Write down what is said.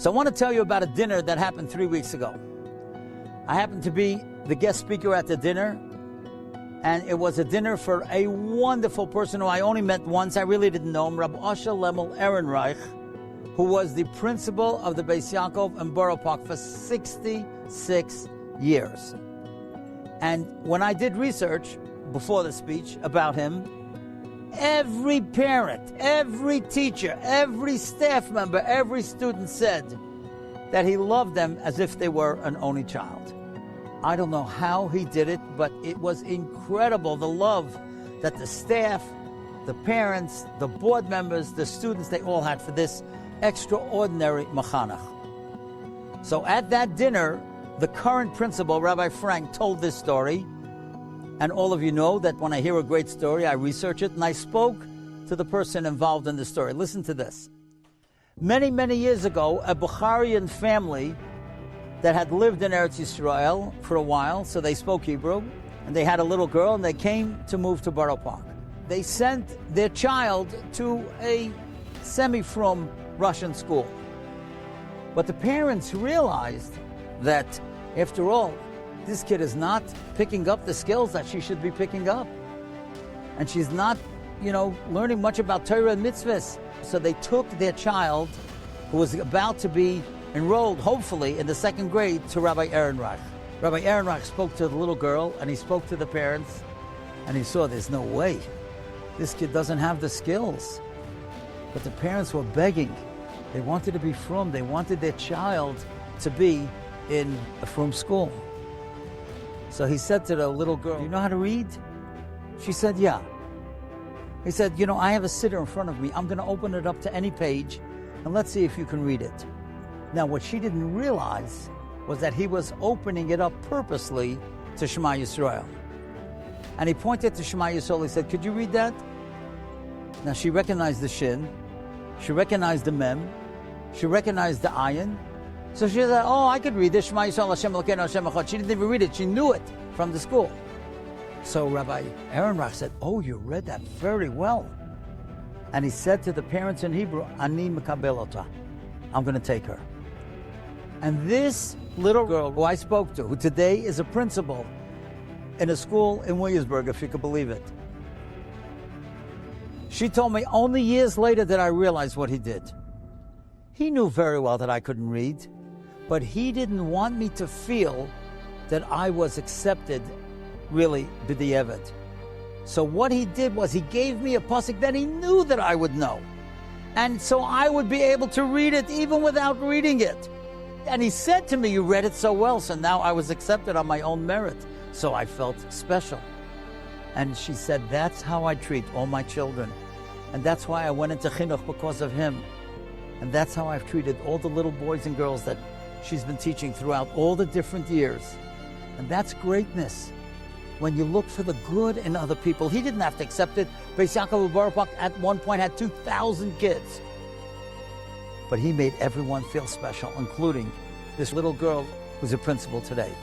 So I want to tell you about a dinner that happened 3 weeks ago. I happened to be the guest speaker at the dinner, and it was a dinner for a wonderful person who I only met once. I really didn't know him, Rabbi Asher Lemel Ehrenreich, who was the principal of the Beis Yaakov in Borough Park for 66 years. And when I did research before the speech about him, every parent, every teacher, every staff member, every student said that he loved them as if they were an only child. I don't know how he did it, but it was incredible, the love that the staff, the parents, the board members, the students, they all had for this extraordinary Machanach. So at that dinner, the current principal, Rabbi Frank, told this story. And all of you know that when I hear a great story, I research it, and I spoke to the person involved in the story. Listen to this. Many, many years ago, a Bukharian family that had lived in Eretz Yisrael for a while, so they spoke Hebrew, and they had a little girl, and they came to move to Borough Park. They sent their child to a semi-frum Russian school. But the parents realized that, after all, this kid is not picking up the skills that she should be picking up. And she's not, learning much about Torah and mitzvahs. So they took their child, who was about to be enrolled, hopefully, in the second grade, to Rabbi Ehrenreich. Rabbi Ehrenreich spoke to the little girl, and he spoke to the parents, and he saw there's no way. This kid doesn't have the skills. But the parents were begging. They wanted to be frum. They wanted their child to be in a frum school. So he said to the little girl, "Do you know how to read?" She said, "Yeah." He said, "I have a sitter in front of me. I'm going to open it up to any page, and let's see if you can read it." Now, what she didn't realize was that he was opening it up purposely to Shema Yisrael. And he pointed to Shema Yisrael. He said, "Could you read that?" Now, she recognized the shin. She recognized the mem. She recognized the ayin. So she said, "Oh, I could read this, Shema Yisrael, Hashem Elokeinu, Hashem Echad." She didn't even read it. She knew it from the school. So Rabbi Ehrenreich said, "Oh, you read that very well." And he said to the parents in Hebrew, "Ani mekabel ota." I'm going to take her. And this little girl who I spoke to, who today is a principal in a school in Williamsburg, if you could believe it, she told me only years later that I realized what he did. He knew very well that I couldn't read, but he didn't want me to feel that I was accepted, really, b'di'evet. So what he did was he gave me a pasuk that he knew that I would know. And so I would be able to read it even without reading it. And he said to me, "You read it so well," so now I was accepted on my own merit. So I felt special. And she said, "That's how I treat all my children. And that's why I went into chinuch, because of him. And that's how I've treated all the little boys and girls that she's been teaching throughout all the different years." And that's greatness. When you look for the good in other people. He didn't have to accept it. Beis Yaakov Borough Park at one point had 2,000 kids. But he made everyone feel special, including this little girl who's a principal today.